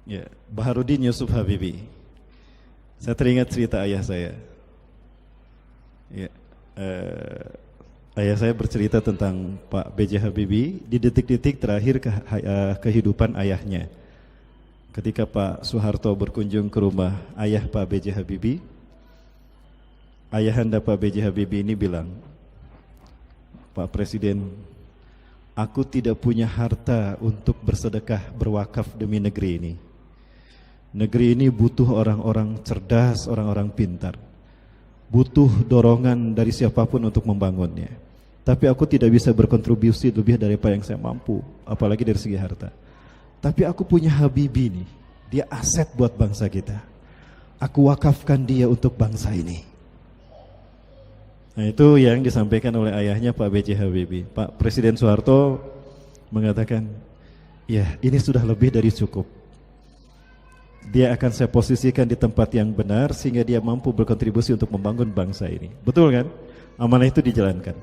Ya, Baharudin Yusuf Habibie. Saya teringat cerita ayah saya. Ya, ayah saya bercerita tentang Pak B.J. Habibie di detik-detik terakhir kehidupan ayahnya. Ketika Pak Soeharto berkunjung ke rumah ayah Pak B.J. Habibie, ayahanda Pak B.J. Habibie ini bilang, Pak Presiden, aku tidak punya harta untuk bersedekah berwakaf demi negeri ini. Negeri ini butuh orang-orang cerdas, orang-orang pintar. Butuh dorongan dari siapapun untuk membangunnya. Tapi aku tidak bisa berkontribusi lebih daripada yang saya mampu, apalagi dari segi harta. Tapi aku punya Habibie nih, dia aset buat bangsa kita. Aku wakafkan dia untuk bangsa ini. Nah, itu yang disampaikan oleh ayahnya Pak B.J. Habibie. Pak Presiden Soeharto mengatakan, ya ini sudah lebih dari cukup. Dia akan saya posisikan di tempat yang benar sehingga dia mampu berkontribusi untuk membangun bangsa ini. Betul kan? Amanah itu dijalankan.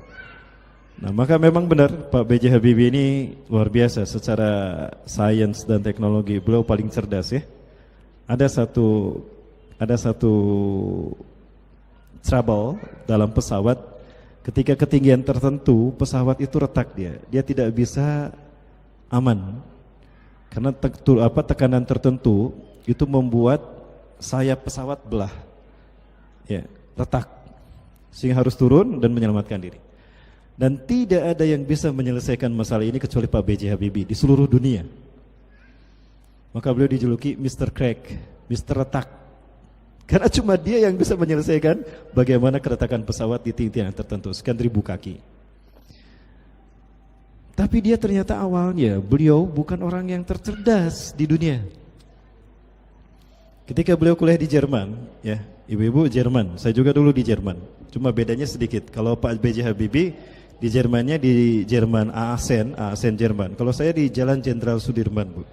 Nah, maka memang benar Pak B.J. Habibie ini luar biasa secara sains dan teknologi. Beliau paling cerdas ya. Ada satu trouble dalam pesawat, ketika ketinggian tertentu pesawat itu retak, dia tidak bisa aman karena tekanan tertentu itu membuat sayap pesawat belah, ya, retak, sehingga harus turun dan menyelamatkan diri. Dan tidak ada yang bisa menyelesaikan masalah ini kecuali Pak B.J. Habibie di seluruh dunia. Maka beliau dijuluki Mr. Crack, Mr. Retak. Karena cuma dia yang bisa menyelesaikan bagaimana keretakan pesawat di titik yang tertentu, sekian ribu kaki. Tapi dia ternyata awalnya beliau bukan orang yang tercerdas di dunia. Ketika beliau kuliah di Jerman, ya, ibu-ibu Jerman, saya juga dulu di Jerman. Cuma bedanya sedikit. Kalau Pak B.J. Habibie di Jermannya di Jerman Aachen Jerman. Kalau saya di Jalan Jenderal Sudirman, Bu.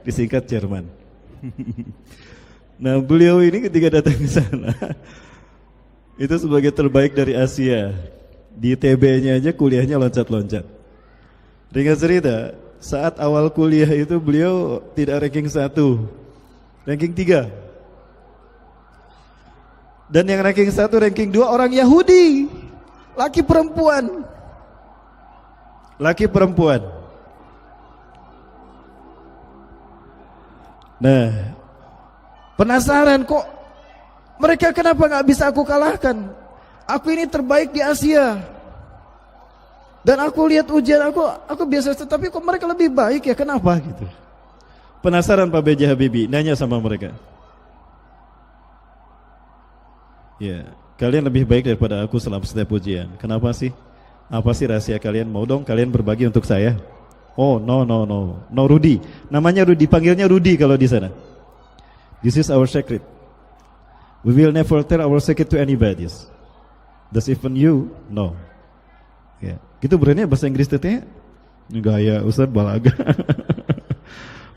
Disingkat Jerman. Nah, beliau ini ketika datang ke sana itu sebagai terbaik dari Asia. Di TB-nya aja kuliahnya loncat-loncat. Ringkas cerita, saat awal kuliah itu beliau tidak ranking 1, ranking 3. Dan yang ranking 1, ranking 2 orang Yahudi, laki perempuan. Nah, penasaran kok mereka kenapa nggak bisa aku kalahkan? Aku ini terbaik di Asia. Dan aku lihat ujian aku biasa, tapi kok mereka lebih baik ya? Kenapa gitu? Penasaran Pak B.J. Habibie, nanya sama mereka. Ya, kalian lebih baik daripada aku selama setiap ujian. Kenapa sih? Apa sih rahasia kalian? Mau dong kalian berbagi untuk saya? Oh, no, Rudy. Namanya Rudy, panggilnya Rudy kalau di sana. This is our secret. We will never tell our secret to anybody. Does even you? No. Ya, gitu berani bahasa Inggris teteh? Gaya Ustaz balaga.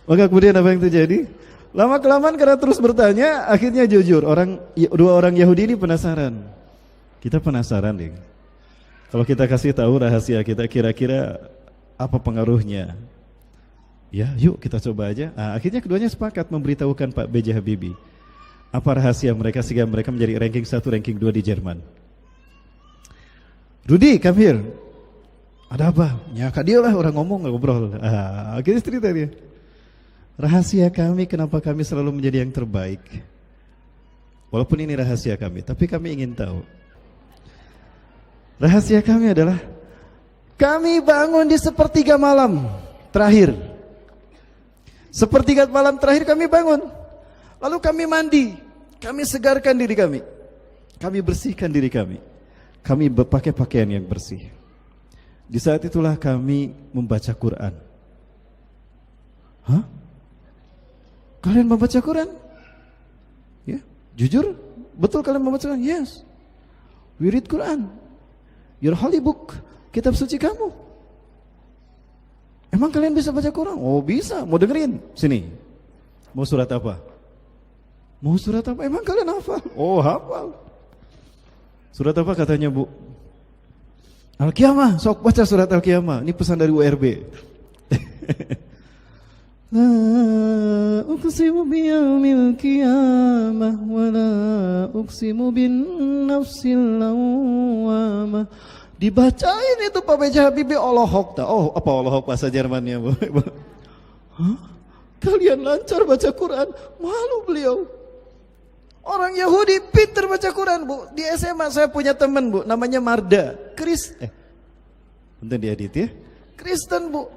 Maka kemudian apa yang terjadi? Lama kelamaan karena terus bertanya, akhirnya jujur. Dua orang Yahudi ini penasaran. Kita penasaran deh. Kalau kita kasih tahu rahasia kita, kira-kira apa pengaruhnya? Ya, yuk kita coba aja. Nah, akhirnya keduanya sepakat memberitahukan Pak B.J. Habibie apa rahasia mereka sehingga mereka menjadi ranking 1, ranking 2 di Jerman. Rudy, come here. Ada apa? Ya, dia lah orang ngobrol. Akhirnya cerita dia. Rahasia kami kenapa kami selalu menjadi yang terbaik. Walaupun ini rahasia kami, tapi kami ingin tahu. Rahasia kami adalah kami bangun di sepertiga malam terakhir. Sepertiga malam terakhir kami bangun. Lalu kami mandi. Kami segarkan diri kami. Kami bersihkan diri kami. Kami pakai pakaian yang bersih. Di saat itulah kami membaca Quran. Hah? Kalian membaca Quran? Ya, jujur? Betul kalian membaca Quran? Yes. We read Quran. Your holy book. Kitab suci kamu. Emang kalian bisa baca Quran? Oh bisa, mau dengerin? Sini. Mau surat apa? Mau surat apa? Emang kalian hafal? Oh hafal. Surat apa katanya Bu? Al-Qiyamah, sok baca surat Al-Qiyamah. Ini pesan dari URB. uqsimu biyaumil qiyamah wa la uqsimu bin nafsil lawwamah. Dibacain itu Pak B.J. Habibie Allahok. Oh, apa Allahok bahasa Jermannya, Bu? Hah? Kalian lancar baca Quran? Malu beliau. Orang Yahudi pintar baca Quran, Bu. Di SMA saya punya teman, Bu, namanya Marda. Bentar diedit ya. Kristen, Bu.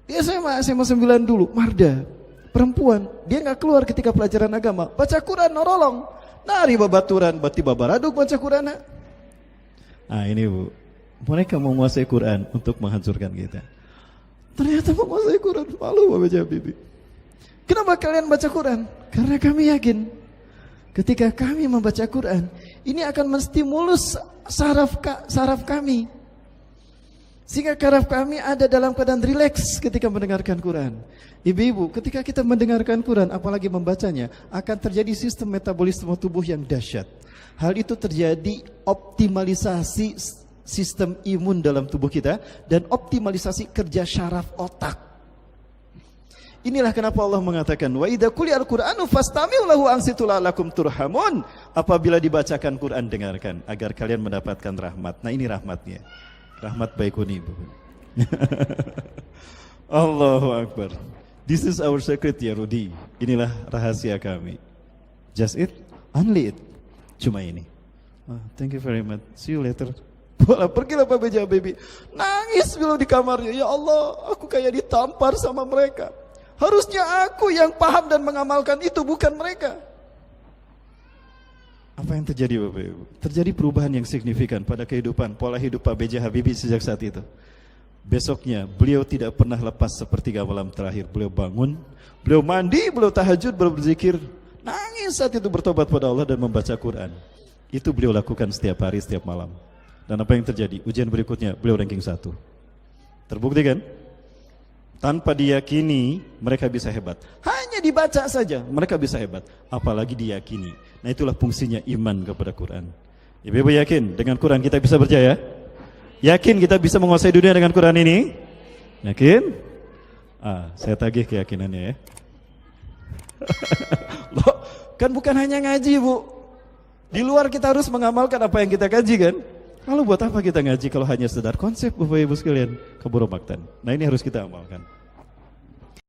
Di SMA 9 dulu, Marda. Perempuan, dia nggak keluar ketika pelajaran agama. Baca Quran, norolong. Nari babaturan, bati babaraduk baca Quran. Nah ini, Bu. Mereka mau menguasai Quran untuk menghancurkan kita. Ternyata menguasai Quran. Malu Pak B.J. Habibie. Kenapa kalian baca Quran? Karena kami yakin ketika kami membaca Quran, ini akan menstimulus saraf kami. Sehingga saraf kami ada dalam keadaan rileks ketika mendengarkan Quran. Ibu-ibu, ketika kita mendengarkan Quran, apalagi membacanya, akan terjadi sistem metabolisme tubuh yang dahsyat. Hal itu terjadi optimalisasi sistem imun dalam tubuh kita dan optimalisasi kerja syaraf otak. Inilah kenapa Allah mengatakan wa idza quri'al Qur'anu fastami'u lahu ansitu la'allakum turhamun. Apabila dibacakan Quran, dengarkan agar kalian mendapatkan rahmat. Nah, ini rahmatnya. Rahmat Baikuni, Bu. Allahu Akbar. This is our secret ya Rudi. Inilah rahasia kami. Just it, only it. Cuma ini. Thank you very much. See you later. Pergilah Pak B.J. Habibie. Nangis beliau di kamarnya. Ya Allah, aku kayak ditampar sama mereka. Harusnya aku yang paham dan mengamalkan itu, bukan mereka. Apa yang terjadi Bapak Ibu? Terjadi perubahan yang signifikan pada kehidupan, pola hidup Pak B.J. Habibie sejak saat itu. Besoknya beliau tidak pernah lepas sepertiga malam terakhir. Beliau bangun, beliau mandi, beliau tahajud, beliau berzikir. Nangis saat itu bertobat pada Allah dan membaca Quran. Itu beliau lakukan setiap hari, setiap malam. Dan apa yang terjadi? Ujian berikutnya beliau ranking 1. Terbukti kan? Tanpa diyakini mereka bisa hebat. Hanya dibaca saja mereka bisa hebat. Apalagi diyakini. Nah itulah fungsinya iman kepada Quran. Ibu-ibu yakin dengan Quran kita bisa berjaya? Yakin kita bisa menguasai dunia dengan Quran ini? Yakin? Saya tagih keyakinannya ya. Loh, kan bukan hanya ngaji, Bu. Di luar kita harus mengamalkan apa yang kita kaji kan? Lalu buat apa kita ngaji kalau hanya sekedar konsep Bapak Ibu sekalian? Keburu maktan. Nah ini harus kita amalkan.